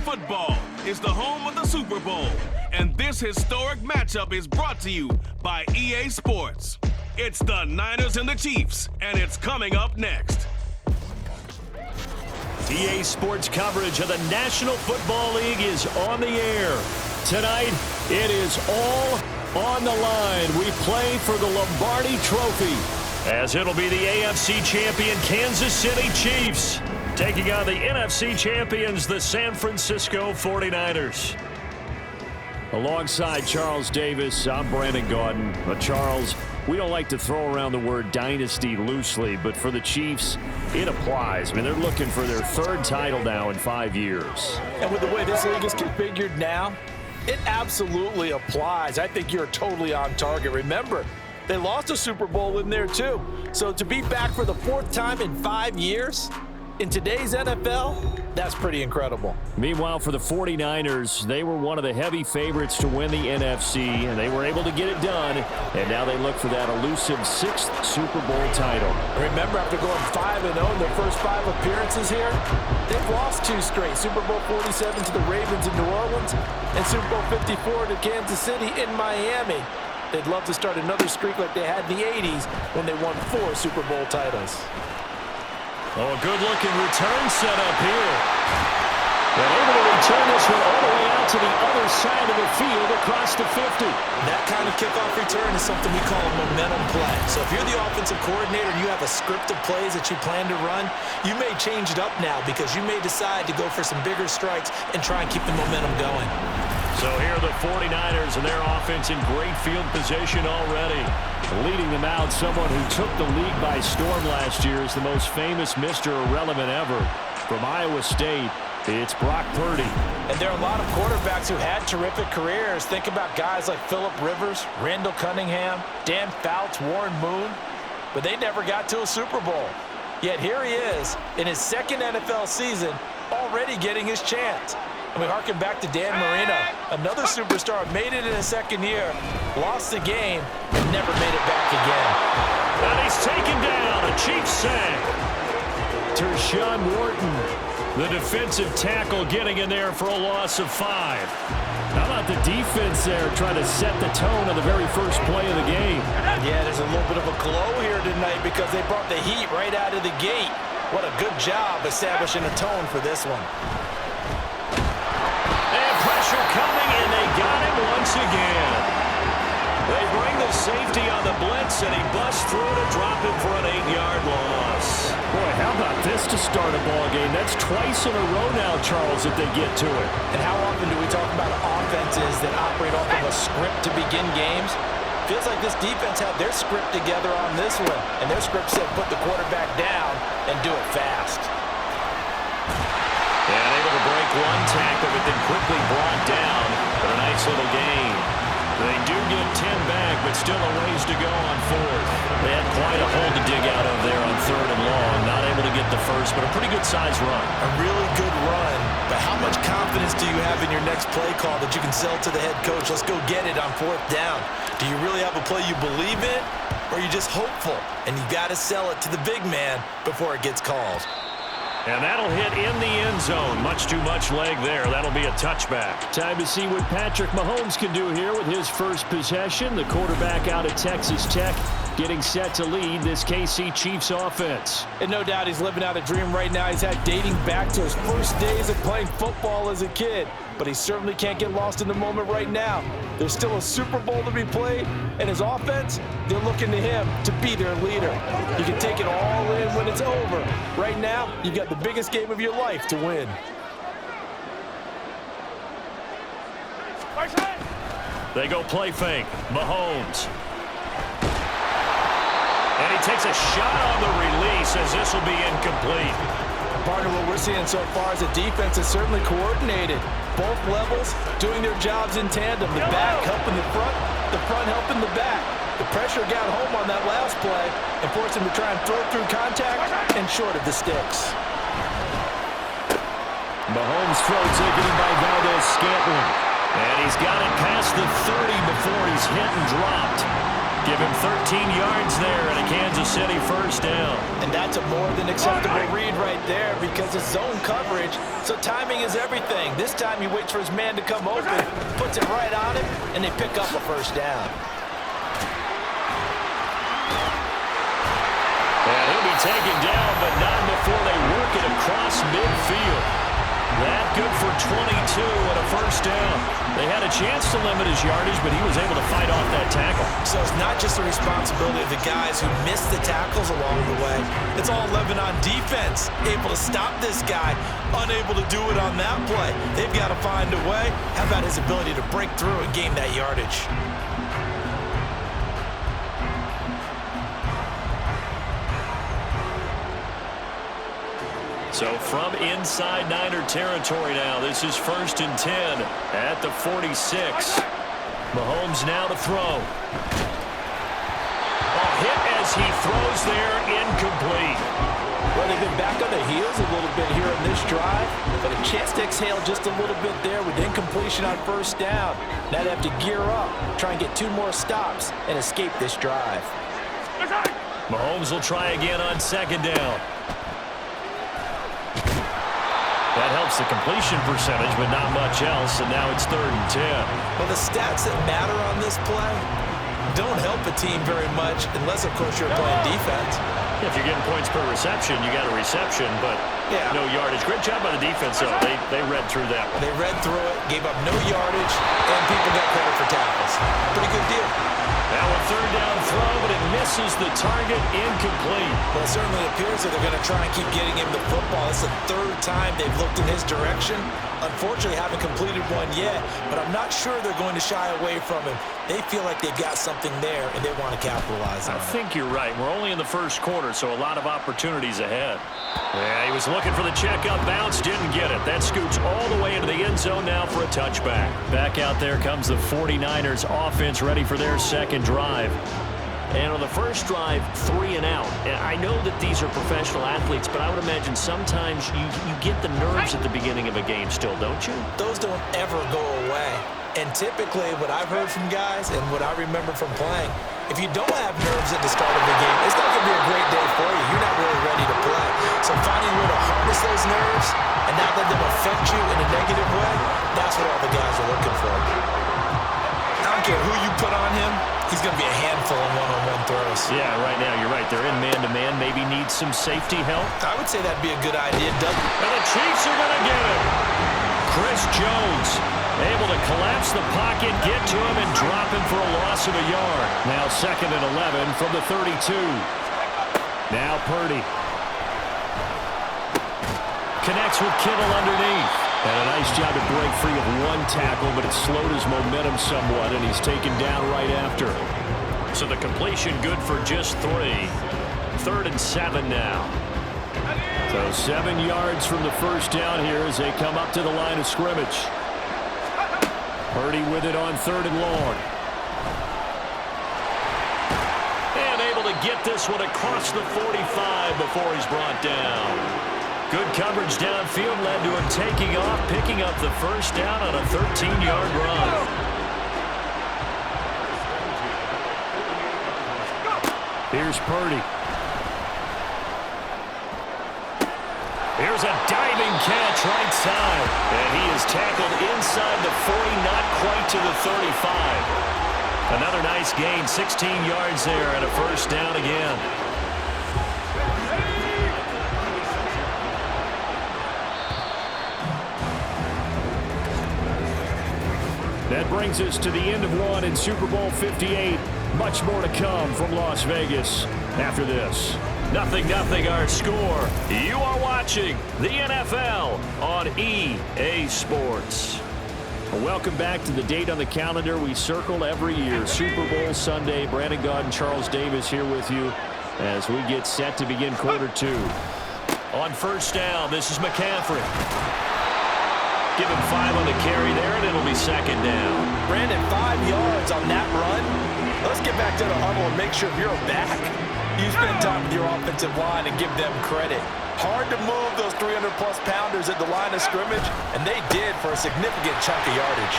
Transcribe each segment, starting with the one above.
football is the home of the Super Bowl, and this historic matchup is brought to you by EA Sports. It's the Niners and the Chiefs, and it's coming up next. EA Sports coverage of the National Football League is on the air. Tonight, it is all on the line. We play for the Lombardi Trophy, as it'll be the AFC champion Kansas City Chiefs taking on the NFC champions, the San Francisco 49ers. Alongside Charles Davis, I'm Brandon Gaudin. Charles, we don't like to throw around the word dynasty loosely, but for the Chiefs, it applies. I mean, they're looking for their third title now in 5 years. And with the way this league is configured now, it absolutely applies. I think you're totally on target. Remember, they lost a Super Bowl in there too. So to be back for the fourth time in 5 years, in today's NFL, that's pretty incredible. Meanwhile, for the 49ers, they were one of the heavy favorites to win the NFC, and they were able to get it done, and now they look for that elusive 6th Super Bowl title. Remember, after going 5-0 in their first 5 appearances here, they've lost 2 straight. Super Bowl 47 to the Ravens in New Orleans, and Super Bowl 54 to Kansas City in Miami. They'd love to start another streak like they had in the 80s when they won 4 Super Bowl titles. Oh, a good-looking return set up here. And able to return this one all the way out to the other side of the field across the 50. That kind of kickoff return is something we call a momentum play. So if you're the offensive coordinator and you have a script of plays that you plan to run, you may change it up now because you may decide to go for some bigger strikes and try and keep the momentum going. So here are the 49ers and their offense in great field position already. Leading them out, someone who took the league by storm last year is the most famous Mr. Irrelevant ever. From Iowa State, it's Brock Purdy. And there are a lot of quarterbacks who had terrific careers. Think about guys like Phillip Rivers, Randall Cunningham, Dan Fouts, Warren Moon. But they never got to a Super Bowl. Yet here he is in his second NFL season, already getting his chance. And we harken back to Dan Marino, another superstar, made it in his second year, lost the game, and never made it back again. And he's taken down, a Chiefs sack. Tershawn Wharton, the defensive tackle, getting in there for a loss of 5. How about the defense there trying to set the tone on the very first play of the game? Yeah, there's a little bit of a glow here tonight because they brought the heat right out of the gate. What a good job establishing a tone for this one. Pressure coming, and they got him once again. They bring the safety on the blitz, and he busts through to drop him for an 8-yard loss. Boy, how about this to start a ball game? That's twice in a row now, Charles, that they get to it. And how often do we talk about offenses that operate off of a script to begin games? Feels like this defense had their script together on this one, and their script said put the quarterback down and do it fast. And able to break one tackle, but then quickly brought down for a nice little gain. They do get 10 back, but still a ways to go on 4th. They had quite a hole to dig out of there on 3rd and long. Not able to get the first, but a pretty good-sized run. A really good run, but how much confidence do you have in your next play call that you can sell to the head coach? Let's go get it on 4th down. Do you really have a play you believe in, or are you just hopeful? And you got to sell it to the big man before it gets called. And that'll hit in the end zone. Much too much leg there. That'll be a touchback. Time to see what Patrick Mahomes can do here with his first possession. The quarterback out of Texas Tech getting set to lead this KC Chiefs offense. And no doubt he's living out a dream right now. He's had dating back to his first days of playing football as a kid. But he certainly can't get lost in the moment right now. There's still a Super Bowl to be played, and his offense, they're looking to him to be their leader. You can take it all in when it's over. Right now, you've got the biggest game of your life to win. They go play fake. Mahomes. And he takes a shot on the release as this will be incomplete. Partner, what we're seeing so far is the defense is certainly coordinated. Both levels doing their jobs in tandem. The back helping the front helping the back. The pressure got home on that last play and forced him to try and throw through contact and short of the sticks. Mahomes throw taken in by Valdes-Scantling. And he's got it past the 30 before he's hit and dropped. Give him 13 yards there and a Kansas City first down. And that's a more than acceptable read right there because it's zone coverage, so timing is everything. This time he waits for his man to come open, puts it right on him, and they pick up a first down. And he'll be taken down, but not before they work it across midfield. That good for 22 and a first down. They had a chance to limit his yardage, but he was able to fight off that tackle. So it's not just the responsibility of the guys who missed the tackles along the way. It's all 11 on defense, able to stop this guy, unable to do it on that play. They've got to find a way. How about his ability to break through and gain that yardage? So from inside Niner territory now, this is 1st and 10 at the 46. Mahomes now to throw. A hit as he throws there, incomplete. Well, they've been back on the heels a little bit here in this drive, but a chance to exhale just a little bit there with incompletion on first down. Now they have to gear up, try and get 2 more stops, and escape this drive. Mahomes will try again on 2nd down. That helps the completion percentage, but not much else, and now it's 3rd and 10. Well, the stats that matter on this play don't help a team very much unless, of course, you're playing defense. If you're getting points per reception, you got a reception, but no yardage. Great job by the defense, though. They read through that one. They read through it, gave up no yardage, and people got credit for tackles. Pretty good deal. Now a 3rd down throw, but it misses the target, incomplete. Well, it certainly appears that they're going to try and keep getting him the football. It's the 3rd time they've looked in his direction. Unfortunately, haven't completed one yet, but I'm not sure they're going to shy away from him. They feel like they've got something there, and they want to capitalize on it. I think you're right. We're only in the 1st quarter, so a lot of opportunities ahead. Yeah, he was looking for the checkup bounce, didn't get it. That scoots all the way into the end zone now for a touchback. Back out there comes the 49ers offense ready for their 2nd drive. And on the first drive, 3 and out. And I know that these are professional athletes, but I would imagine sometimes you get the nerves at the beginning of a game still, don't you? Those don't ever go away. And typically what I've heard from guys and what I remember from playing, if you don't have nerves at the start of the game, it's not going to be a great day for you. You're not really ready to play. So finding a way to harness those nerves and not let them affect you in a negative way, that's what all the guys are looking for. I don't care who you put on him, he's going to be a handful in one-on-one throws. Yeah, right now you're right. They're in man-to-man. Maybe need some safety help. I would say that'd be a good idea, Doug. And the Chiefs are going to get him. Chris Jones able to collapse the pocket, get to him, and drop him for a loss of a yard. Now 2nd and 11 from the 32. Now Purdy. Connects with Kittle underneath. And a nice job to break free of 1 tackle, but it slowed his momentum somewhat, and he's taken down right after. So the completion good for just 3. 3rd and 7 now. So 7 yards from the first down here as they come up to the line of scrimmage. Purdy with it on 3rd and long. And able to get this one across the 45 before he's brought down. Good coverage downfield led to him taking off, picking up the first down on a 13-yard run. Here's Purdy. Here's a diving catch right side. And he is tackled inside the 40, not quite to the 35. Another nice gain, 16 yards there and a first down again. That brings us to the end of one in Super Bowl 58. Much more to come from Las Vegas after this. 0-0 our score. You are watching the NFL on EA Sports. Welcome back to the date on the calendar we circle every year. Super Bowl Sunday. Brandon Gaud and Charles Davis here with you as we get set to begin quarter 2. On first down, this is McCaffrey. Give him 5 on the carry there, and it'll be 2nd down. Brandon, 5 yards on that run. Let's get back to the huddle and make sure you're back. You spend time with your offensive line and give them credit. Hard to move those 300-plus pounders at the line of scrimmage, and they did for a significant chunk of yardage.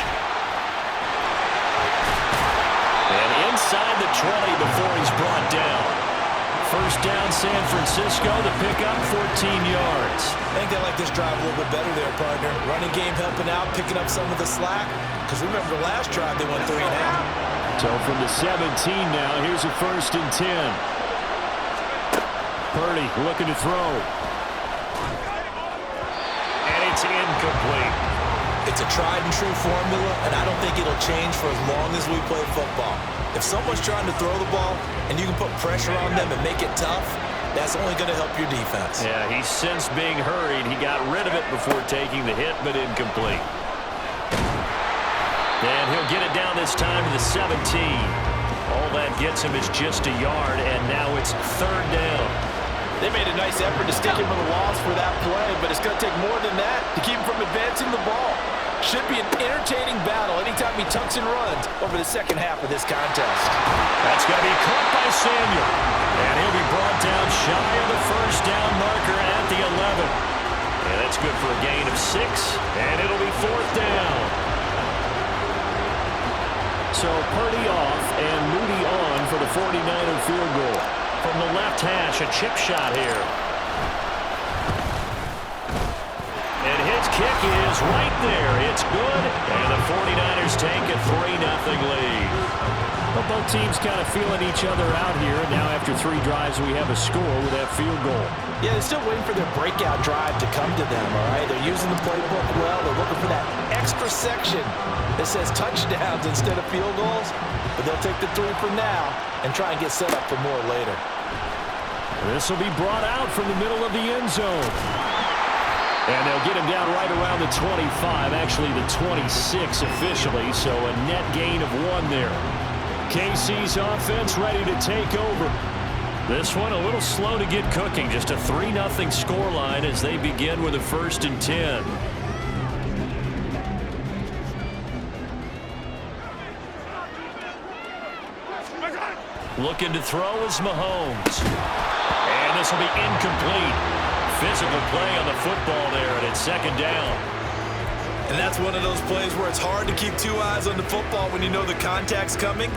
And inside the 20 before he's brought down. First down, San Francisco to pick up 14 yards. I think they like this drive a little bit better there, partner. Running game helping out, picking up some of the slack. Because remember the last drive, they went 3 and out. So from the 17 now, here's a 1st and 10. Purdy looking to throw. And it's incomplete. It's a tried and true formula, and I don't think it'll change for as long as we play football. If someone's trying to throw the ball and you can put pressure on them and make it tough, that's only going to help your defense. Yeah, he sensed being hurried. He got rid of it before taking the hit, but incomplete. And he'll get it down this time to the 17. All that gets him is just a yard, and now it's 3rd down. They made a nice effort to stick him with a loss for that play, but it's going to take more than that to keep him from advancing the ball. Should be an entertaining battle anytime he tucks and runs over the second half of this contest. That's going to be caught by Samuel. And he'll be brought down shy of the 1st down marker at the 11. And that's good for a gain of 6, and it'll be 4th down. So Purdy off and Moody on for the 49er field goal. From the left hash, a chip shot here. And his kick is right there. It's good, and the 49ers take a 3-0 lead. But both teams kind of feeling each other out here. Now after 3 drives, we have a score with that field goal. Yeah, they're still waiting for their breakout drive to come to them, all right? They're using the playbook well. They're looking for that extra section that says touchdowns instead of field goals. But they'll take the 3 for now and try and get set up for more later. This will be brought out from the middle of the end zone. And they'll get him down right around the 25, actually the 26 officially, so a net gain of 1 there. KC's offense ready to take over. This one a little slow to get cooking, just a 3-0 scoreline as they begin with a 1st and 10. Looking to throw is Mahomes. And this will be incomplete. Physical play on the football there, and it's 2nd down. And that's one of those plays where it's hard to keep 2 eyes on the football when you know the contact's coming,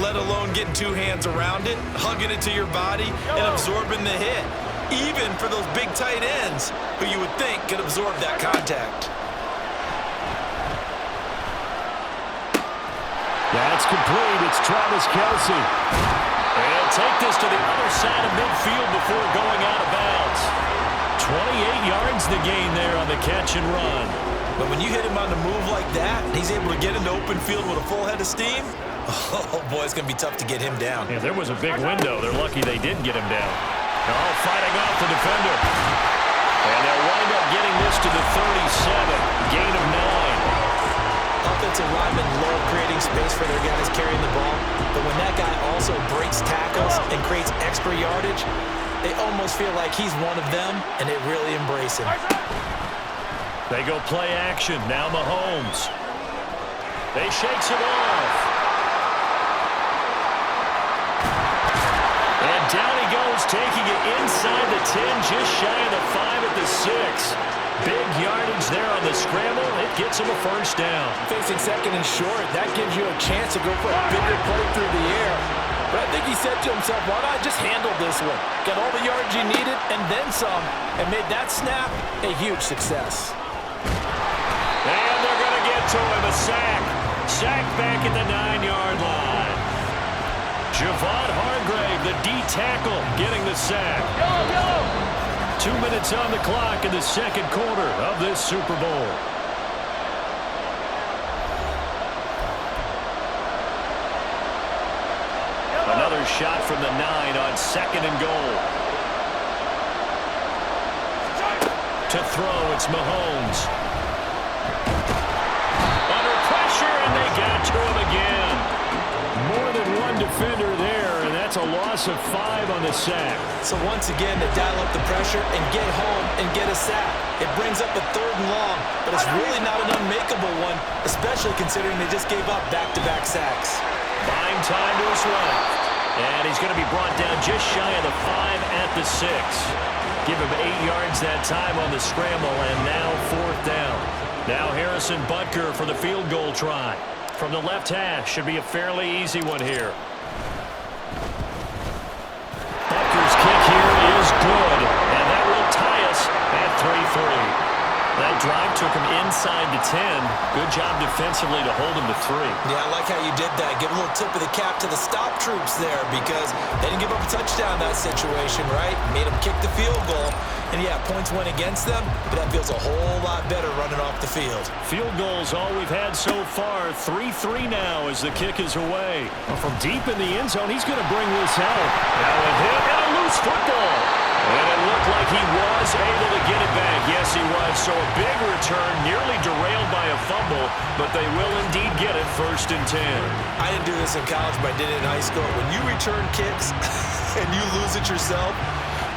let alone getting 2 hands around it, hugging it to your body, and absorbing the hit. Even for those big tight ends who you would think could absorb that contact. That's complete. It's Travis Kelce. And take this to the other side of midfield before going out of bounds. 28 yards the gain there on the catch and run. But when you hit him on the move like that, he's able to get into open field with a full head of steam. Oh, boy, it's going to be tough to get him down. Yeah, there was a big window. They're lucky they did get him down. Now fighting off the defender. And they'll wind up getting this to the 37. Gain of 9. Offensive linemen love creating space for their guys carrying the ball. But when that guy also breaks tackles and creates extra yardage, they almost feel like he's one of them, and they really embrace him. They go play action. Now Mahomes. They shakes it off. And down he goes, taking it inside the 10, just shy of the 5 at the 6. Big yardage there on the scramble. It gets him a 1st down. Facing 2nd and short, that gives you a chance to go for a bigger play through the air. But I think he said to himself, why not just handle this one? Got all the yards you needed and then some, and made that snap a huge success. And they're going to get to him, a sack. Sack back at the 9-yard line. Javon Hargrave, the D tackle, getting the sack. 2 minutes on the clock in the 2nd quarter of this Super Bowl. Another shot from the 9 on 2nd and goal. To throw, it's Mahomes. Under pressure, and they got to him again. More than one defender there, and that's a loss of 5 on the sack. So once again, they dial up the pressure and get home and get a sack. It brings up a 3rd and long, but it's really not an unmakeable one, especially considering they just gave up back-to-back sacks. Buying time to his left. And he's going to be brought down just shy of the 5 at the 6. Give him 8 yards that time on the scramble, and now 4th down. Now Harrison Butker for the field goal try. from the left hash. Should be a fairly easy one here. Butker's kick here is good, and that will tie us at 3-3. That drive took him inside the 10. Good job defensively to hold him to 3. Yeah, I like how you did that. Give a little tip of the cap to the stop troops there because they didn't give up a touchdown in that situation, right? Made them kick the field goal. And, yeah, points went against them, but that feels a whole lot better running off the field. Field goals all we've had so far. 3-3 now as the kick is away. Well, from deep in the end zone, he's going to bring this out. Now a hit and a loose football. And it looked like he was able to get it back. Yes, he was. So a big return, nearly derailed by a fumble, but they will indeed get it 1st and 10. I didn't do this in college, but I did it in high school. When you return kicks and you lose it yourself,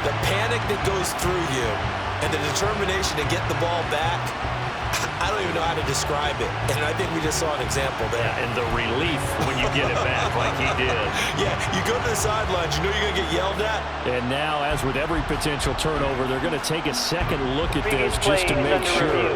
the panic that goes through you and the determination to get the ball back, I don't even know how to describe it. And I think we just saw an example there. Yeah, and the relief when you get it back like he did. Yeah, you go to the sidelines, you know you're going to get yelled at. And now, as with every potential turnover, they're going to take a second look at this just to make sure.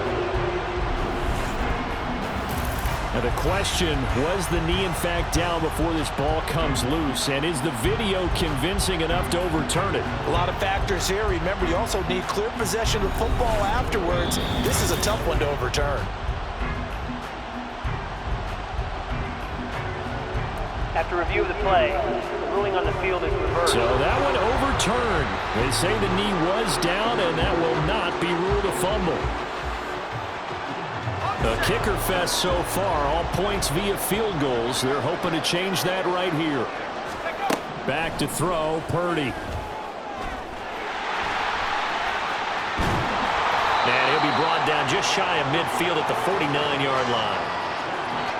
Now the question, was the knee in fact down before this ball comes loose? And is the video convincing enough to overturn it? A lot of factors here. Remember, you also need clear possession of the football afterwards. This is a tough one to overturn. After review of the play, the ruling on the field is reversed. So that one overturned. They say the knee was down, and that will not be ruled a fumble. The kicker fest so far, all points via field goals. They're hoping to change that right here. Back to throw, Purdy. And he'll be brought down just shy of midfield at the 49-yard line.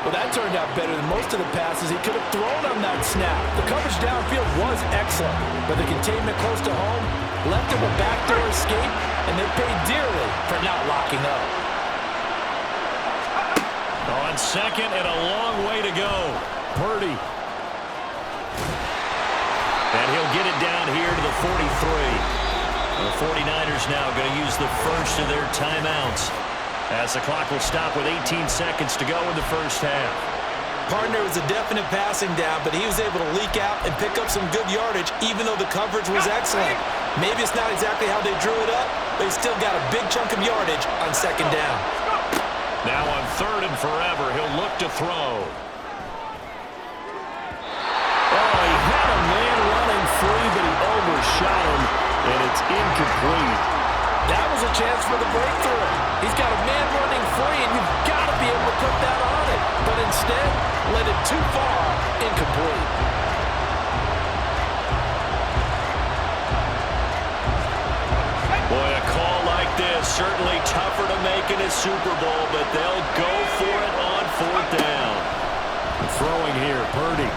Well, that turned out better than most of the passes he could have thrown on that snap. The coverage downfield was excellent, but the containment close to home left him a backdoor escape, and they paid dearly for not locking up. On second and a long way to go. Purdy. And he'll get it down here to the 43. The 49ers now going to use the first of their timeouts as the clock will stop with 18 seconds to go in the first half. Partner was a definite passing down, but he was able to leak out and pick up some good yardage even though the coverage was excellent. Maybe it's not exactly how they drew it up, but he still got a big chunk of yardage on second down. Now on 3rd and forever, he'll look to throw. Oh, he had a man running free, but he overshot him, and it's incomplete. That was a chance for the breakthrough. He's got a man running free, and you've got to be able to put that on it. But instead, let it too far, incomplete. Boy, a call like this, certainly tougher to make in a Super Bowl, but they'll go for it on 4th down. Throwing here, Purdy.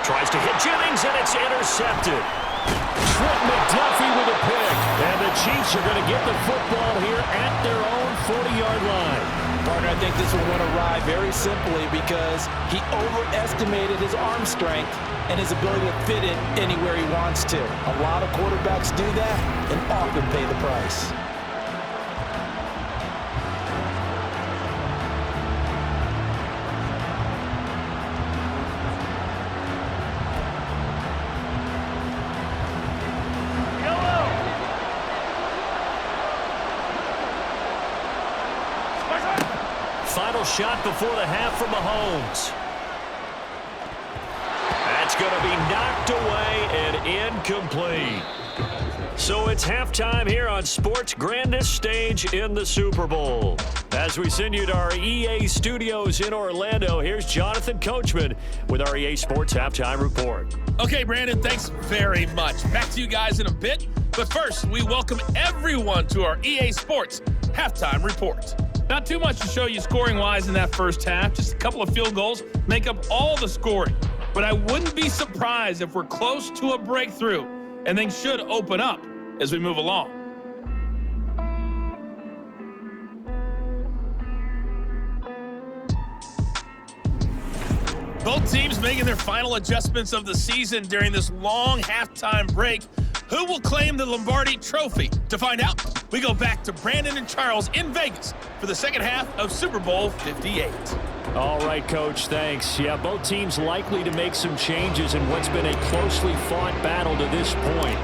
Tries to hit Jennings, and it's intercepted. Trent McDuffie with a pick. And the Chiefs are going to get the football here at their own 40-yard line. Partner, I think this one went awry very simply because he overestimated his arm strength and his ability to fit it anywhere he wants to. A lot of quarterbacks do that and often pay the price. Final shot before the half from Mahomes. That's going to be knocked away and incomplete. So it's halftime here on sports' grandest stage in the Super Bowl. As we send you to our EA studios in Orlando, here's Jonathan Coachman with our EA Sports Halftime Report. Okay, Brandon, thanks very much. Back to you guys in a bit. But first, we welcome everyone to our EA Sports Halftime Report. Not too much to show you scoring-wise in that first half. Just a couple of field goals make up all the scoring. But I wouldn't be surprised if we're close to a breakthrough, and things should open up as we move along. Both teams making their final adjustments of the season during this long halftime break. Who will claim the Lombardi Trophy? To find out, we go back to Brandon and Charles in Vegas for the second half of Super Bowl LVIII. All right, Coach, thanks. Yeah, both teams likely to make some changes in what's been a closely fought battle to this point.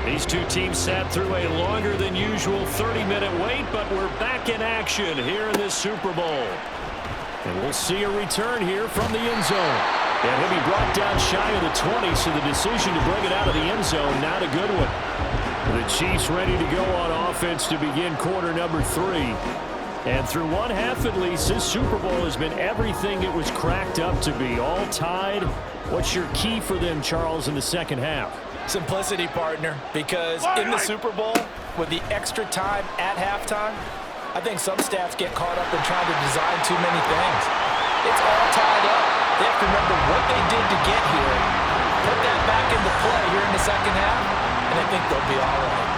These two teams sat through a longer than usual 30-minute wait, but we're back in action here in this Super Bowl. And we'll see a return here from the end zone. And he'll be brought down shy of the 20, so the decision to bring it out of the end zone, not a good one. The Chiefs ready to go on offense to begin quarter number 3. And through one half at least, this Super Bowl has been everything it was cracked up to be. All tied. What's your key for them, Charles, in the second half? Simplicity, partner, because in the Super Bowl, with the extra time at halftime, I think some staffs get caught up in trying to design too many things. It's all tied up. They have to remember what they did to get here, put that back into play here in the second half, and I think they'll be all right.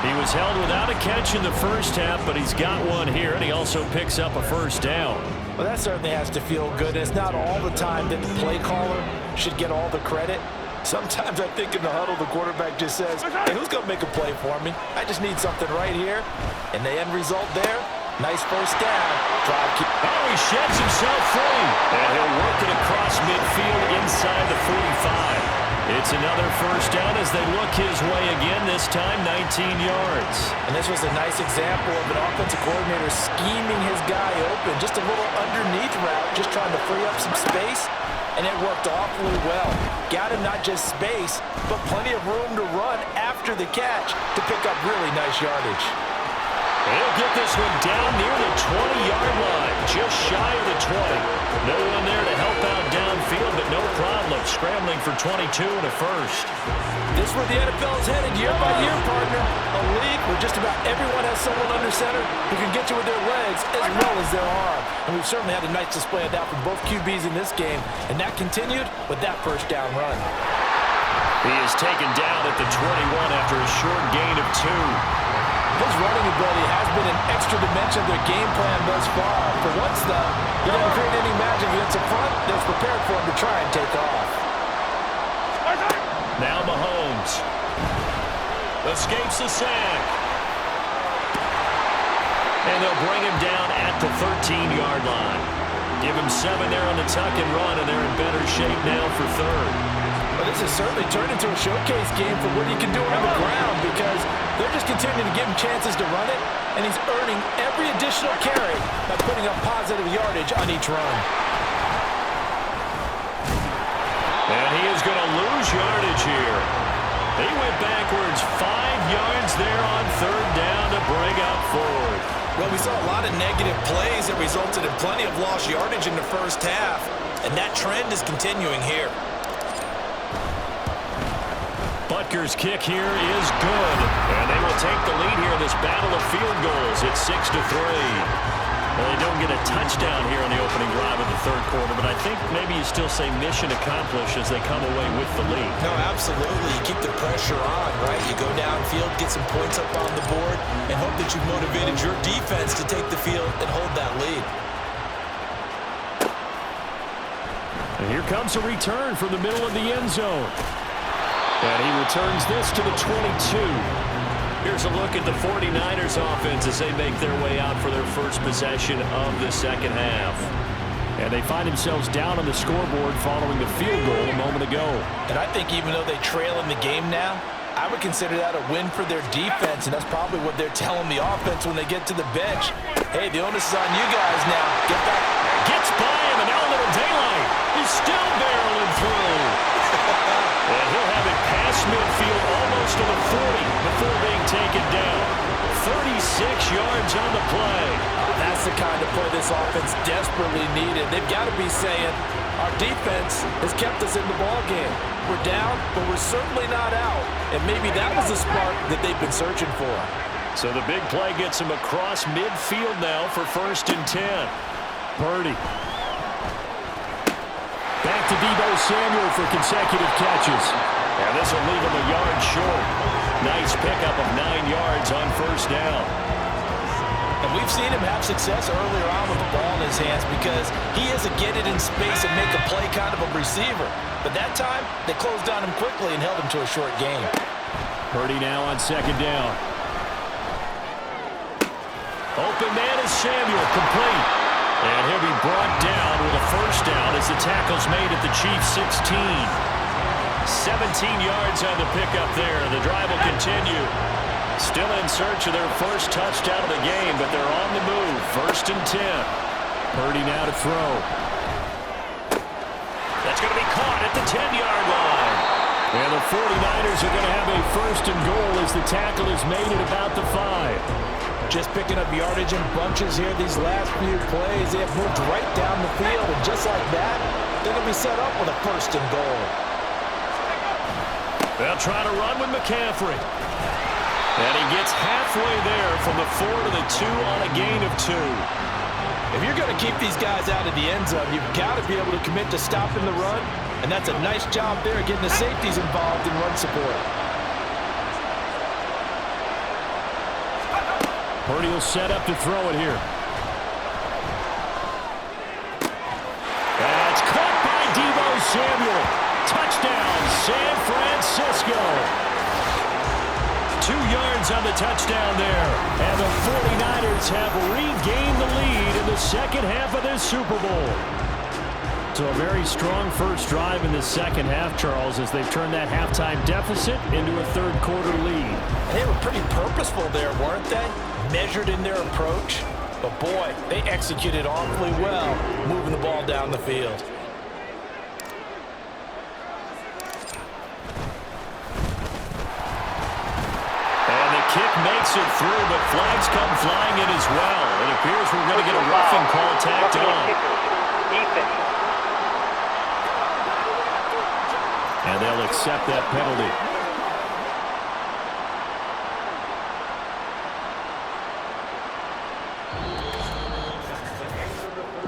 He was held without a catch in the first half, but he's got one here, and he also picks up a first down. Well, that certainly has to feel good. It's not all the time that the play caller should get all the credit. Sometimes I think in the huddle, the quarterback just says, hey, who's going to make a play for me? I just need something right here. And the end result there, nice first down. Drive. Oh, he sheds himself free. And he'll work it across midfield inside the 45. It's another first down as they look his way again, this time 19 yards. And this was a nice example of an offensive coordinator scheming his guy open. Just a little underneath route, just trying to free up some space. And it worked awfully well. Got him not just space, but plenty of room to run after the catch to pick up really nice yardage. He'll get this one down near the 20-yard line, just shy of the 20. No one there to help out downfield, but no problem. Scrambling for 22 and a first. This is where the NFL is headed year by year, partner. A league where just about everyone has someone under center who can get you with their legs as well as their arm. And we've certainly had a nice display of that from both QBs in this game. And that continued with that first down run. He is taken down at the 21 after a short gain of 2. His running ability has been an extra dimension of their game plan thus far. For once, though, he didn't create any magic against the front that's prepared for him to try and take off. Now Mahomes escapes the sack. And they'll bring him down at the 13-yard line. Give him 7 there on the tuck and run, and they're in better shape now for third. Well, this has certainly turned into a showcase game for what he can do on the ground because they're just continuing to give him chances to run it, and he's earning every additional carry by putting up positive yardage on each run. And he is going to lose yardage here. He went backwards 5 yards there on third down to bring up forward. Well, we saw a lot of negative plays that resulted in plenty of lost yardage in the first half, and that trend is continuing here. Butker's kick here is good, and they will take the lead here in this battle of field goals. It's 6-3. Well, they don't get a touchdown here in the opening drive of the third quarter, but I think maybe you still say mission accomplished as they come away with the lead. No, absolutely. You keep the pressure on, right? You go downfield, get some points up on the board, and hope that you've motivated your defense to take the field and hold that lead. And here comes a return from the middle of the end zone. And he returns this to the 22. Here's a look at the 49ers offense as they make their way out for their first possession of the second half. And they find themselves down on the scoreboard following the field goal a moment ago. And I think even though they trail in the game now, I would consider that a win for their defense, and that's probably what they're telling the offense when they get to the bench. Hey, the onus is on you guys now. Get back. Gets by him, and now a little daylight. He's still barreling through. And he'll have it past midfield almost to the 40 before being taken down. 36 yards on the play. That's the kind of play this offense desperately needed. They've got to be saying, our defense has kept us in the ballgame. We're down, but we're certainly not out. And maybe that was the spark that they've been searching for. So the big play gets him across midfield now for 1st and 10. Purdy. Back to Deebo Samuel for consecutive catches. And this will leave him a yard short. Nice pickup of 9 yards on first down. And we've seen him have success earlier on with the ball in his hands because he is a get it in space and make a play kind of a receiver. But that time, they closed on him quickly and held him to a short gain. Purdy now on second down. Open man is Samuel, complete. And he'll be brought down with a first down as the tackle's made at the Chiefs' 16. 17 yards on the pickup there. The drive will continue. Still in search of their first touchdown of the game, but they're on the move. 1st and 10. Purdy now to throw. That's going to be caught at the 10-yard line. And the 49ers are going to have a 1st and goal as the tackle is made at about the 5. Just picking up yardage in bunches here these last few plays. They have moved right down the field, and just like that, they're going to be set up with a 1st and goal. They'll try to run with McCaffrey. And he gets halfway there from the 4 to the 2 on a gain of 2. If you're going to keep these guys out of the end zone, you've got to be able to commit to stopping the run, and that's a nice job there getting the safeties involved in run support. Purdy will set up to throw it here. That's caught by Deebo Samuel. Touchdown, San Francisco. 2 yards on the touchdown there. And the 49ers have regained the lead in the second half of this Super Bowl. So a very strong first drive in the second half, Charles, as they've turned that halftime deficit into a third-quarter lead. They were pretty purposeful there, weren't they? Measured in their approach. But, boy, they executed awfully well, moving the ball down the field. Kick makes it through, but flags come flying in as well. It appears we're going to get a roughing call tacked on. And they'll accept that penalty.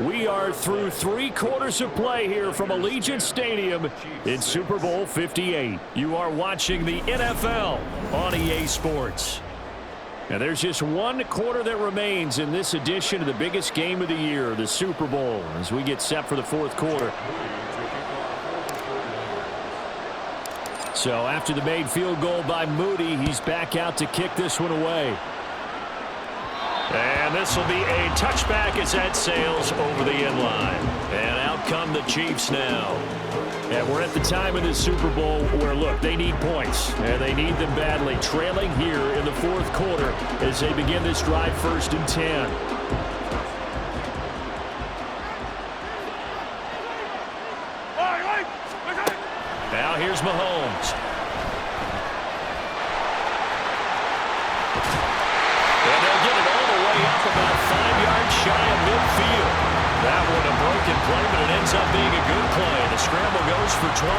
We are through 3 quarters of play here from Allegiant Stadium in Super Bowl 58. You are watching the NFL on EA Sports. And there's just 1 quarter that remains in this edition of the biggest game of the year, the Super Bowl, as we get set for the 4th quarter. So after the made field goal by Moody, he's back out to kick this one away. And this will be a touchback as that sails over the end line. And out come the Chiefs now. And we're at the time of the Super Bowl where, look, they need points. And they need them badly. Trailing here in the 4th quarter as they begin this drive 1st and 10. Now here's Mahomes. And they'll get it all the way up about 5 yards shy of midfield. That one a broken play, but it ends up being a good play. The scramble goes for 20.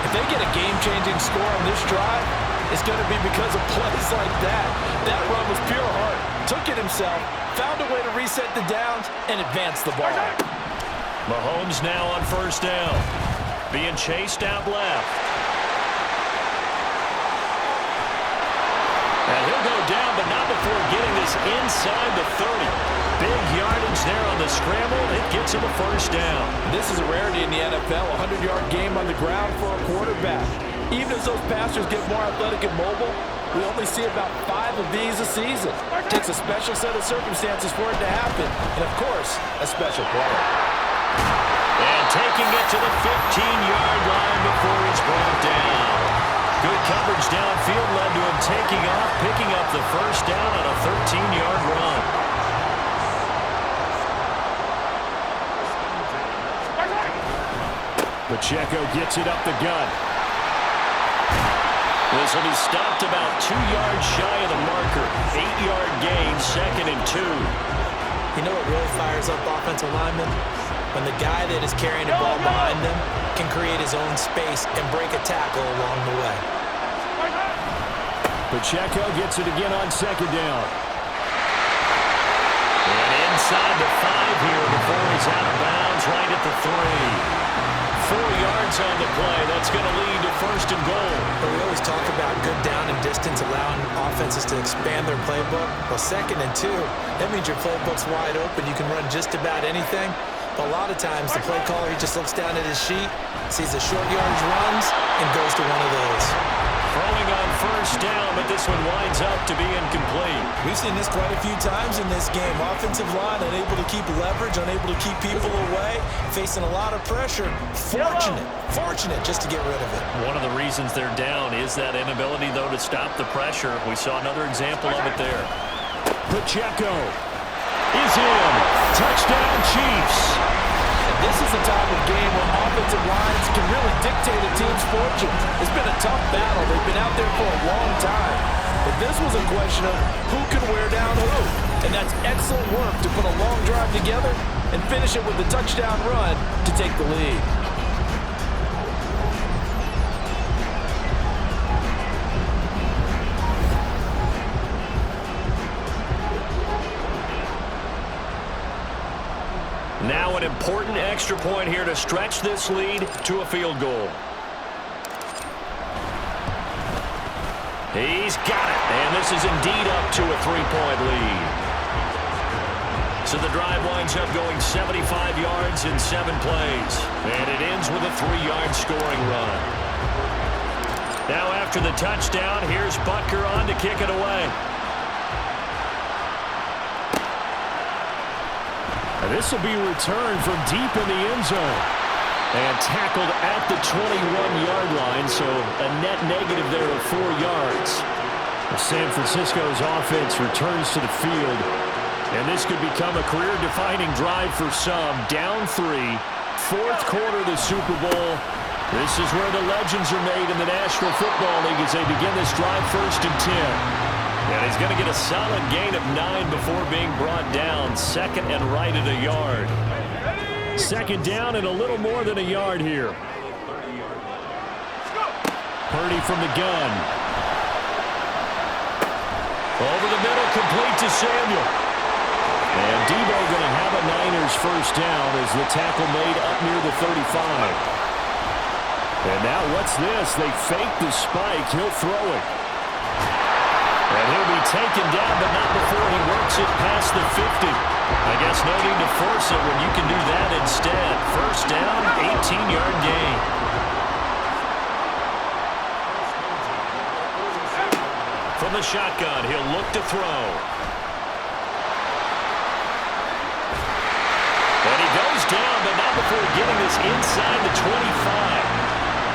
If they get a game-changing score on this drive, it's going to be because of plays like that. That run was pure heart. Took it himself, found a way to reset the downs, and advance the ball. Mahomes now on 1st down. Being chased out left. And he'll go down, but not before getting this inside the 30. Big yardage there on the scramble. It gets him a 1st down. This is a rarity in the NFL, a 100-yard game on the ground for a quarterback. Even as those passers get more athletic and mobile, we only see about 5 of these a season. It takes a special set of circumstances for it to happen, and, of course, a special player. And taking it to the 15-yard line before he's brought down. Good coverage downfield led to him taking off, picking up the 1st down on a 13-yard run. Pacheco gets it up the gut. This will be stopped about 2 yards shy of the marker. 8-yard gain, 2nd and 2. You know what really fires up offensive linemen? When the guy that is carrying the ball behind them can create his own space and break a tackle along the way. Pacheco gets it again on 2nd down. And inside the 5 here before he's out of bounds right at the 3. 4 yards on the play. That's going to lead to 1st and goal. But we always talk about good down and distance, allowing offenses to expand their playbook. Well, 2nd and 2, that means your playbook's wide open. You can run just about anything. But a lot of times, the play caller, he just looks down at his sheet, sees the short yardage runs, and goes to one of those. Throwing on 1st first down, but this one winds up to be incomplete. We've seen this quite a few times in this game. Offensive line unable to keep leverage, unable to keep people away, facing a lot of pressure. Fortunate just to get rid of it. One of the reasons they're down is that inability, though, to stop the pressure. We saw another example of it there. Pacheco is in. Touchdown, Chiefs. This is the type of game where offensive lines can really dictate a team's fortune. It's been a tough battle. They've been out there for a long time. But this was a question of who can wear down who. And that's excellent work to put a long drive together and finish it with a touchdown run to take the lead. Now an important extra point here to stretch this lead to a field goal. He's got it, and this is indeed up to a 3-point lead. So the drive winds up going 75 yards in 7 plays, and it ends with a 3-yard scoring run. Now after the touchdown, here's Butker on to kick it away. This will be returned from deep in the end zone and tackled at the 21-yard line, so a net negative there of 4 yards. San Francisco's offense returns to the field, and this could become a career-defining drive for some. Down 3, fourth quarter of the Super Bowl. This is where the legends are made in the National Football League as they begin this drive 1st and 10. And he's going to get a solid gain of 9 before being brought down. 2nd and right at a yard. 2nd down and a little more than a yard here. Purdy from the gun. Over the middle, complete to Samuel. And Debo going to have a Niners first down as the tackle made up near the 35. And now what's this? They fake the spike. He'll throw it. And he'll be taken down, but not before he works it past the 50. I guess no need to force it when you can do that instead. First down, 18-yard gain. From the shotgun, he'll look to throw. And he goes down, but not before getting this inside the 25.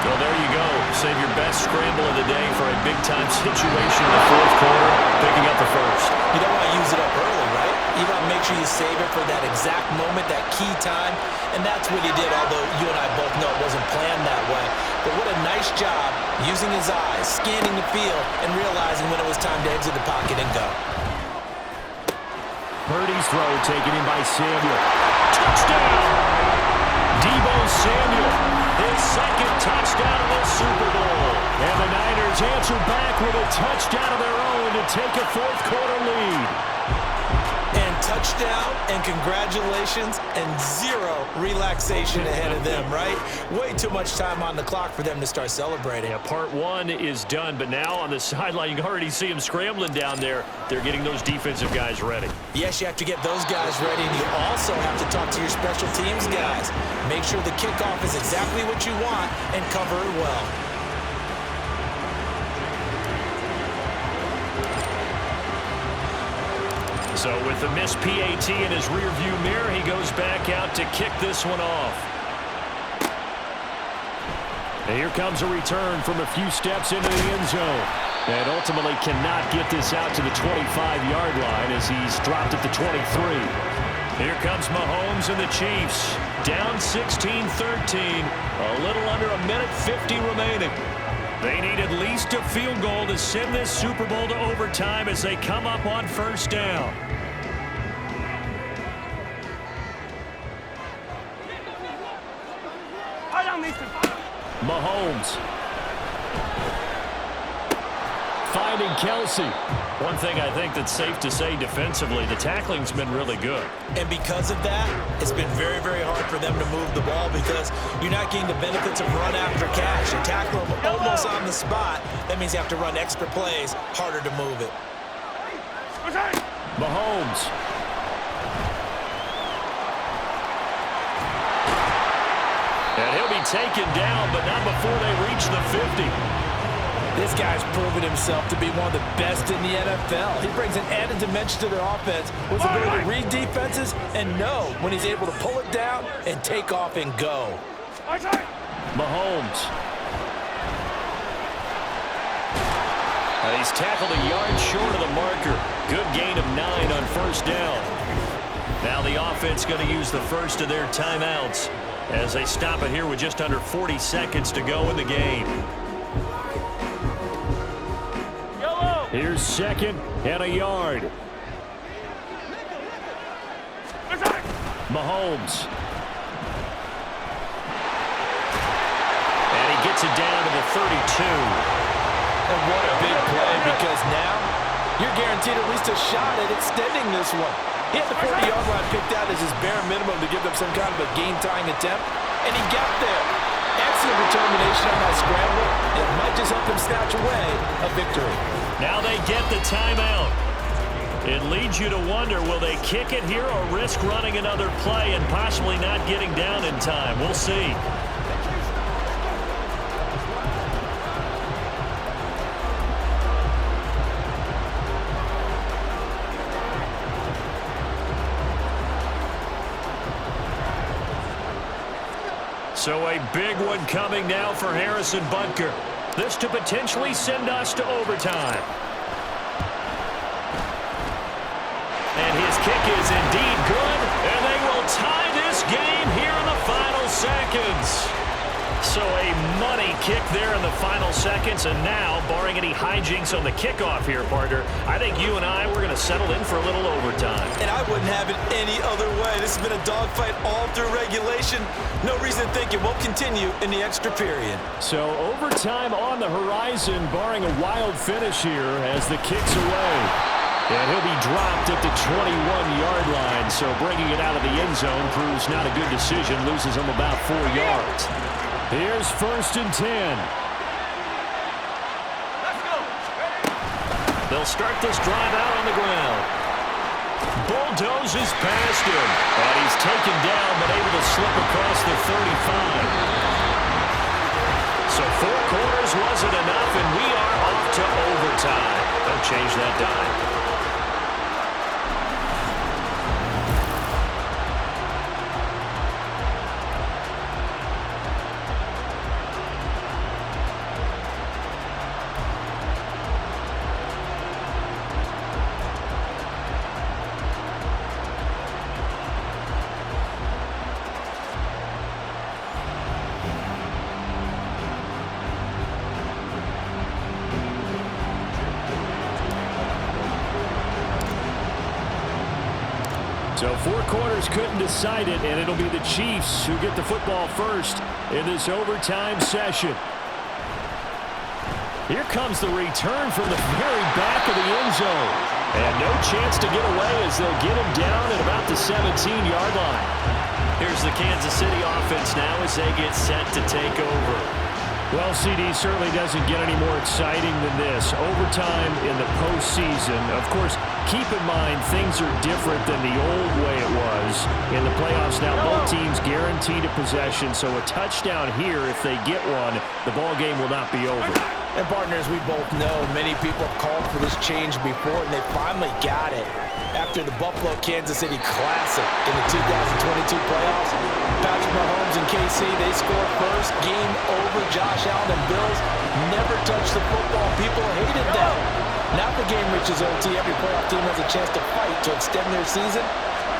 Well, there you go. Save your best scramble of the day for a big-time situation in the fourth quarter, picking up the first. You don't want to use it up early, right? You want to make sure you save it for that exact moment, that key time, and that's what he did, although you and I both know it wasn't planned that way. But what a nice job using his eyes, scanning the field, and realizing when it was time to exit the pocket and go. Purdy's throw taken in by Samuel. Touchdown! Debo Samuel, his 2nd touchdown of the Super Bowl. And the Niners answer back with a touchdown of their own to take a fourth quarter lead. And touchdown, and congratulations, and 0 relaxation ahead of them, right? Way too much time on the clock for them to start celebrating. Yeah, part 1 is done, but now on the sideline, you can already see them scrambling down there. They're getting those defensive guys ready. Yes, you have to get those guys ready, and you also have to talk to your special teams guys. Make sure the kickoff is exactly what you want and cover it well. So with the missed PAT in his rearview mirror, he goes back out to kick this one off. And here comes a return from a few steps into the end zone. And ultimately cannot get this out to the 25-yard line as he's dropped at the 23. Here comes Mahomes and the Chiefs. Down 16-13. A little under a minute 50 remaining. They need at least a field goal to send this Super Bowl to overtime as they come up on first down. Mahomes finding Kelce. One thing I think that's safe to say defensively, the tackling's been really good. And because of that, it's been very, very hard for them to move the ball because you're not getting the benefits of run after catch. You tackle them almost on the spot. That means you have to run extra plays, harder to move it. Mahomes. And he'll be taken down, but not before they reach the 50. This guy's proven himself to be one of the best in the NFL. He brings an added dimension to their offense with his ability to read defenses and know when he's able to pull it down and take off and go. Mahomes. He's tackled a yard short of the marker. Good gain of 9 on first down. Now the offense going to use the first of their timeouts as they stop it here with just under 40 seconds to go in the game. Here's second and a yard. Mahomes. And he gets it down to the 32. And what a big play, because now you're guaranteed at least a shot at extending this one. He had the 40-yard line picked out as his bare minimum to give them some kind of a game-tying attempt, and he got there. Excellent determination on that scramble. It might just help them snatch away a victory. Now they get the timeout. It leads you to wonder, will they kick it here or risk running another play and possibly not getting down in time? We'll see. So a big one coming now for Harrison Butker. This to potentially send us to overtime. And his kick is indeed good, and they will tie this game here in the final seconds. So a money kick there in the final seconds, and now, barring any hijinks on the kickoff here, partner, I think you and I, we're going to settle in for a little overtime. And I wouldn't have it any other way. This has been a dogfight all through regulation. No reason to think it won't continue in the extra period. So overtime on the horizon, barring a wild finish here as the kick's away. And he'll be dropped at the 21-yard line, so bringing it out of the end zone proves not a good decision, loses him about 4 yards. Here's first and 10. Let's go. They'll start this drive out on the ground. Bulldozes past him, and he's taken down but able to slip across the 35. So 4 quarters wasn't enough, and we are off to overtime. Don't change that dime. So 4 quarters couldn't decide it, and it'll be the Chiefs who get the football first in this overtime session. Here comes the return from the very back of the end zone. And no chance to get away as they'll get him down at about the 17-yard line. Here's the Kansas City offense now as they get set to take over. Well, CD, certainly doesn't get any more exciting than this. Overtime in the postseason. Of course, keep in mind things are different than the old way it was. In the playoffs now, both teams guaranteed a possession, so a touchdown here, if they get one, the ball game will not be over. And partners, we both know many people have called for this change before, and they finally got it. After the Buffalo-Kansas City Classic in the 2022 playoffs, Patrick Mahomes and KC, they scored first. Game over. Josh Allen and Bills never touched the football. People hated them. Now the game reaches OT. Every playoff team has a chance to fight to extend their season.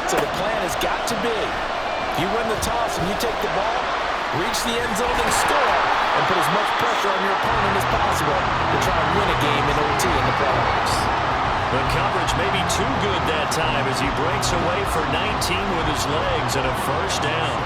So the plan has got to be, if you win the toss and you take the ball, reach the end zone and score, and put as much pressure on your opponent as possible to try and win a game in OT in the playoffs. The coverage may be too good that time as he breaks away for 19 with his legs and a first down.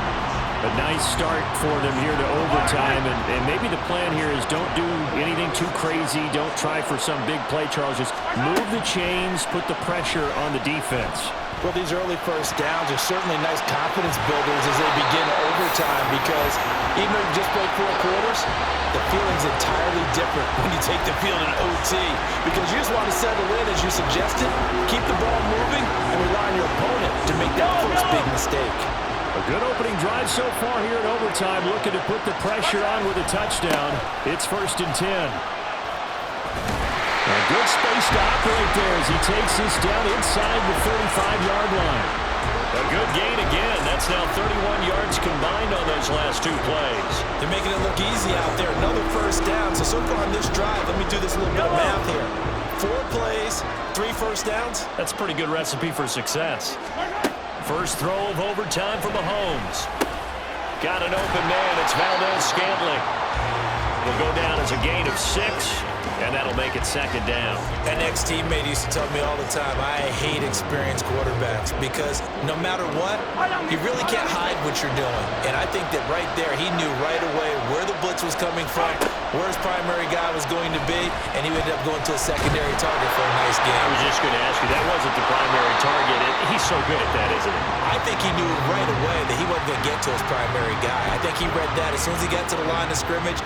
A nice start for them here to overtime, and maybe the plan here is don't do anything too crazy. Don't try for some big play, Charles. Just move the chains, put the pressure on the defense. Well, these early first downs are certainly nice confidence builders as they begin overtime, because even though you just played 4 quarters, the feeling's entirely different when you take the field in OT, because you just want to settle in, as you suggested, keep the ball moving, and rely on your opponent to make that first big mistake. A good opening drive so far here in overtime, looking to put the pressure on with a touchdown. It's first and 10. Good space to operate there as he takes this down inside the 35-yard line. A good gain again. That's now 31 yards combined on those last two plays. They're making it look easy out there. Another first down. So far on this drive, let me do this little bit of math here. 4 plays, 3 first downs. That's a pretty good recipe for success. First throw of overtime for Mahomes. Got an open man. It's Valdes-Scantling. Will go down as a gain of 6, and that'll make it second down. An ex-teammate used to tell me all the time, I hate experienced quarterbacks because no matter what, you really can't hide what you're doing. And I think that right there, he knew right away where the blitz was coming from, where his primary guy was going to be, and he ended up going to a secondary target for a nice game. I was just going to ask you, that wasn't the primary target. He's so good at that, isn't he? I think he knew right away that he wasn't going to get to his primary guy. I think he read that as soon as he got to the line of scrimmage,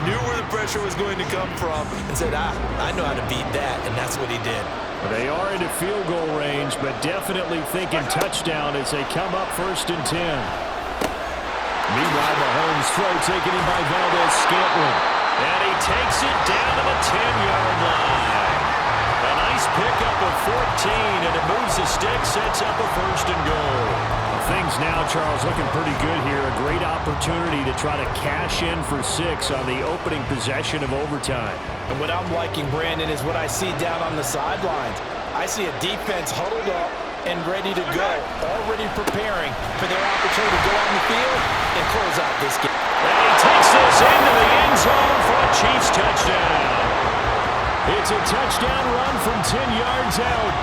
knew where the pressure was going to come from, and said, I know how to beat that, and that's what he did. They are into field goal range, but definitely thinking touchdown as they come up 1st and 10. Meanwhile, Mahomes throw taken in by Valdes-Scantling. And he takes it down to the 10-yard line. A nice pickup of 14, and it moves the stick, sets up a 1st and goal. Things now, Charles, looking pretty good here. A great opportunity to try to cash in for 6 on the opening possession of overtime. And what I'm liking, Brandon, is what I see down on the sidelines. I see a defense huddled up and ready to go, already preparing for their opportunity to go on the field and close out this game. And he takes this into the end zone for a Chiefs touchdown. It's a touchdown run from 10 yards out.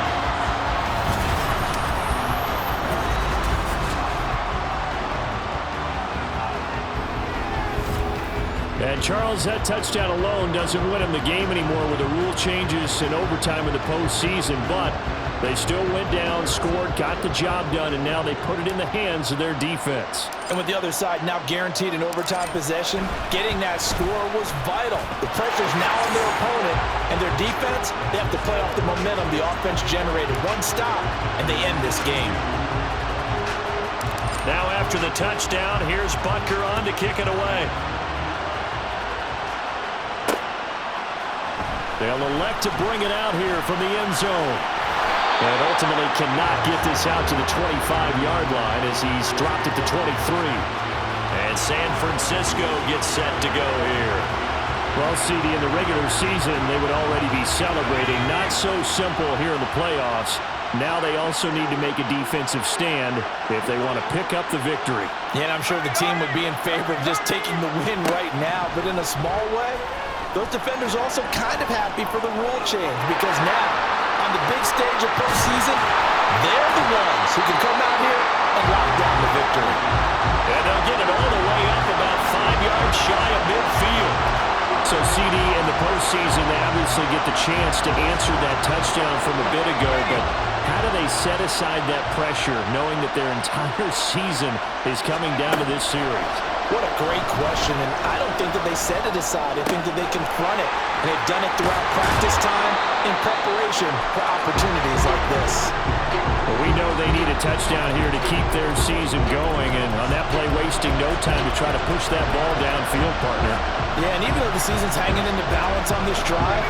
And Charles, that touchdown alone doesn't win him the game anymore with the rule changes in overtime in the postseason, but they still went down, scored, got the job done, and now they put it in the hands of their defense. And with the other side now guaranteed an overtime possession, getting that score was vital. The pressure's now on their opponent, and their defense, they have to play off the momentum the offense generated. One stop, and they end this game. Now after the touchdown, here's Butker on to kick it away. They'll elect to bring it out here from the end zone. And ultimately cannot get this out to the 25-yard line as he's dropped it to 23. And San Francisco gets set to go here. Well, CD, in the regular season, they would already be celebrating. Not so simple here in the playoffs. Now they also need to make a defensive stand if they want to pick up the victory. Yeah, and I'm sure the team would be in favor of just taking the win right now, but in a small way, those defenders are also kind of happy for the rule change because now, on the big stage of postseason, they're the ones who can come out here and lock down the victory. And they'll get it all the way up about 5 yards shy of midfield. So, CD, in the postseason, they obviously get the chance to answer that touchdown from a bit ago, but how do they set aside that pressure knowing that their entire season is coming down to this series? What a great question, and I don't think that they set it aside. I think that they confront it, and they've done it throughout practice time in preparation for opportunities like this. Well, we know they need a touchdown here to keep their season going, and on that play, wasting no time to try to push that ball downfield, partner. Yeah, and even though the season's hanging in the balance on this drive,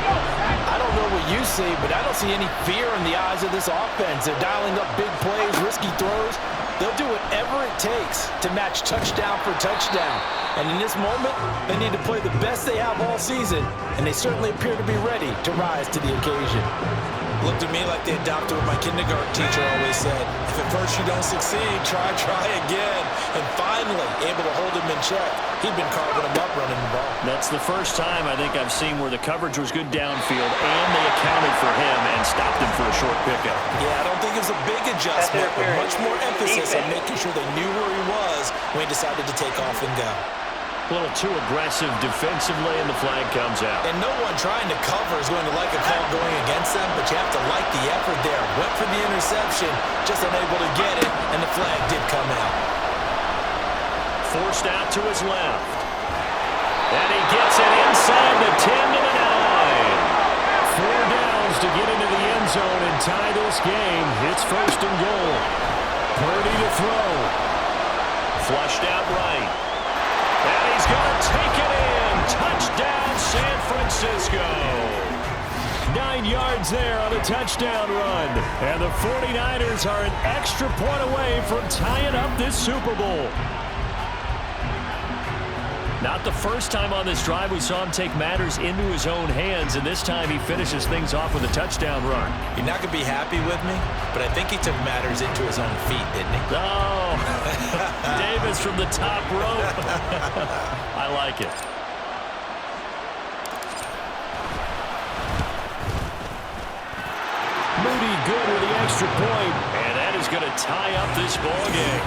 I don't know what you see, but I don't see any fear in the eyes of this offense. They're dialing up big plays, risky throws. They'll do whatever it takes to match touchdown for touchdown. And in this moment, they need to play the best they have all season, and they certainly appear to be ready to rise to the occasion. Looked to me like they adopted what my kindergarten teacher always said. If at first you don't succeed, try again. And finally, able to hold him in check. He'd been carving him up running the ball. That's the first time I think I've seen where the coverage was good downfield and they accounted for him and stopped him for a short pickup. Yeah, I don't think it was a big adjustment, but much more emphasis on making sure they knew where he was when he decided to take off and go. A little too aggressive defensively, and the flag comes out. And no one trying to cover is going to like a call going against them, but you have to like the effort there. Went for the interception, just unable to get it, and the flag did come out. Forced out to his left. And he gets it inside the 10 to the 9. 4 downs to get into the end zone and tie this game. It's 1st and goal. Purdy to throw. Flushed out right. And he's going to take it in. Touchdown, San Francisco. 9 yards there on a touchdown run. And the 49ers are an extra point away from tying up this Super Bowl. Not the first time on this drive we saw him take matters into his own hands, and this time he finishes things off with a touchdown run. You're not going to be happy with me, but I think he took matters into his own feet, didn't he? Oh, Davis from the top rope. I like it. Moody good with the extra point, and that is going to tie up this ball game.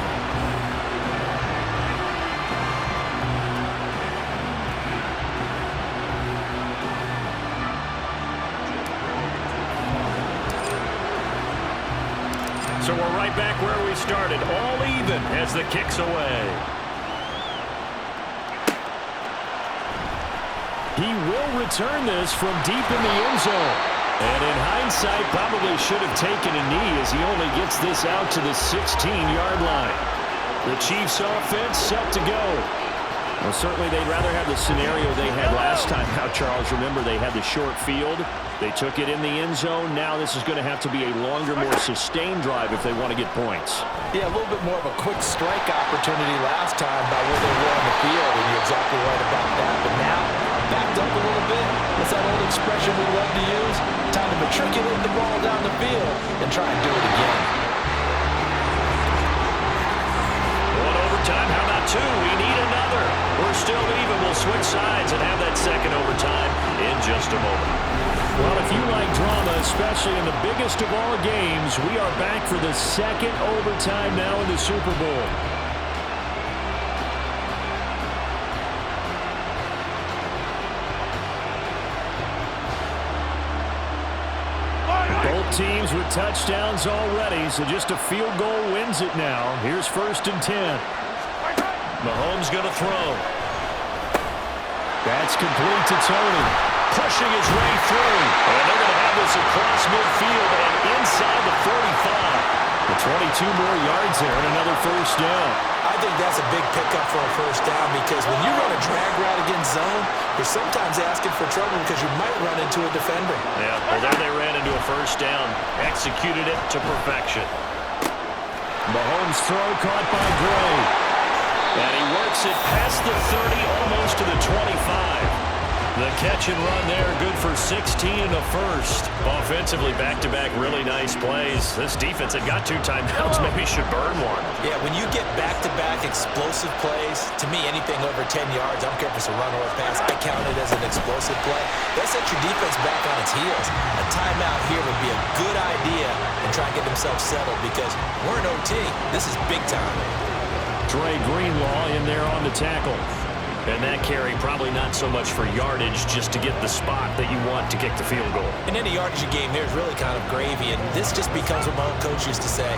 So we're right back where we started, all even as the kick's away. He will return this from deep in the end zone. And in hindsight, probably should have taken a knee as he only gets this out to the 16-yard line. The Chiefs offense set to go. Well, certainly they'd rather have the scenario they had last time out, Charles. Remember, they had the short field. They took it in the end zone. Now this is going to have to be a longer, more sustained drive if they want to get points. Yeah, a little bit more of a quick strike opportunity last time by where they were on the field, and you're exactly right about that. But now, backed up a little bit. What's that old expression we love to use? Time to matriculate the ball down the field and try and do it again. One overtime, how about two? We need another. We're still even. We'll switch sides and have that second overtime in just a moment. Well, if you like drama, especially in the biggest of all games, we are back for the second overtime now in the Super Bowl. Both teams with touchdowns already, so just a field goal wins it now. Here's 1st and 10. Mahomes going to throw. That's complete to Tony. Pushing his way through. And they're going to have this across midfield and inside the 45. The 22 more yards there and another 1st down. I think that's a big pickup for a 1st down because when you run a drag route against zone, you're sometimes asking for trouble because you might run into a defender. Yeah, well, there they ran into a 1st down. Executed it to perfection. Mahomes' throw caught by Gray. And he works it past the 30, almost to the 25. The catch and run there, good for 16 and a 1st. Offensively, back-to-back really nice plays. This defense had got 2 timeouts, maybe should burn one. Yeah, when you get back-to-back explosive plays, to me, anything over 10 yards, I don't care if it's a run or a pass, I count it as an explosive play. That sets your defense back on its heels. A timeout here would be a good idea and try and get themselves settled because we're in OT. This is big time. Dre Greenlaw in there on the tackle. And that carry probably not so much for yardage, just to get the spot that you want to kick the field goal. In any yardage game here is really kind of gravy, and this just becomes what my old coach used to say,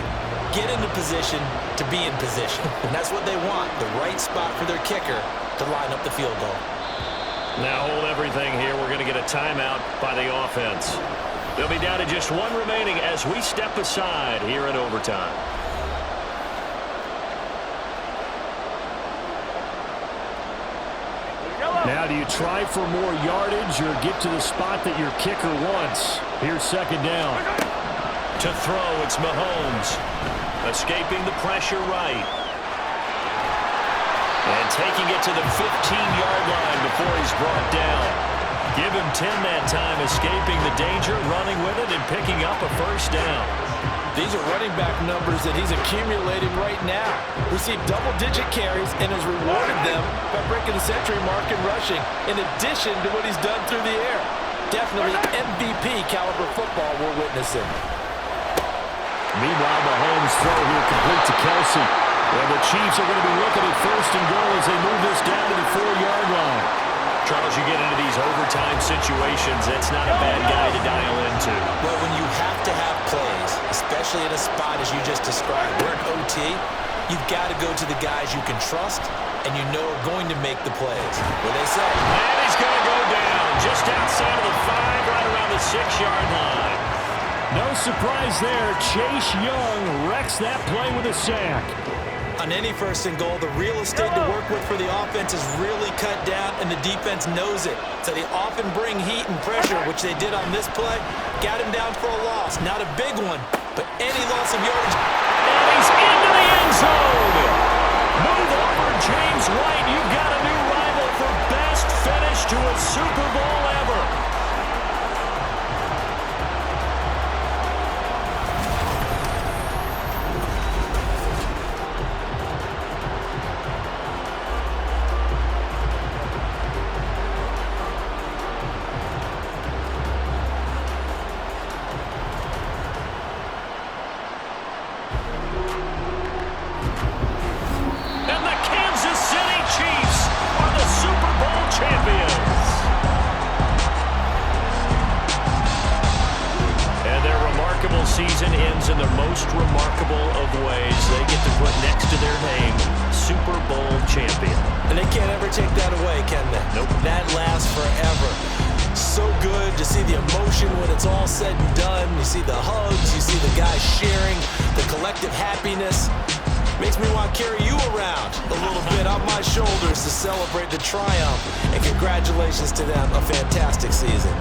get into position to be in position. And that's what they want, the right spot for their kicker to line up the field goal. Now hold everything here. We're going to get a timeout by the offense. They'll be down to just 1 remaining as we step aside here in overtime. Now, do you try for more yardage or get to the spot that your kicker wants? Here's 2nd down. To throw, it's Mahomes. Escaping the pressure right. And taking it to the 15-yard line before he's brought down. Give him 10 that time, escaping the danger, running with it, and picking up a 1st down. These are running back numbers that he's accumulating right now. Received double-digit carries and has rewarded them by breaking the century mark in rushing, in addition to what he's done through the air. Definitely MVP caliber football we're witnessing. Meanwhile, Mahomes' throw here complete to Kelce. And the Chiefs are going to be looking at 1st and goal as they move this down to the 4-yard line. Charles, you get into these overtime situations, that's not a bad guy to dial into. Well, when you have to have plays, especially in a spot as you just described, we're in OT, you've got to go to the guys you can trust and you know are going to make the plays. What they say? And he's going to go down just outside of the 5, right around the 6-yard line. No surprise there. Chase Young wrecks that play with a sack. On any first and goal, the real estate to work with for the offense is really cut down, and the defense knows it. So they often bring heat and pressure, which they did on this play. Got him down for a loss. Not a big one, but any loss of yardage. And he's into the end zone. Move over, James White. You've got a new rival for best finish to a Super Bowl ever. Season ends in the most remarkable of ways. They get to put next to their name, Super Bowl champion. And they can't ever take that away, can they? Nope. That lasts forever. So good to see the emotion when it's all said and done. You see the hugs, you see the guys sharing, the collective happiness. Makes me want to carry you around a little bit on my shoulders to celebrate the triumph. And congratulations to them, a fantastic season.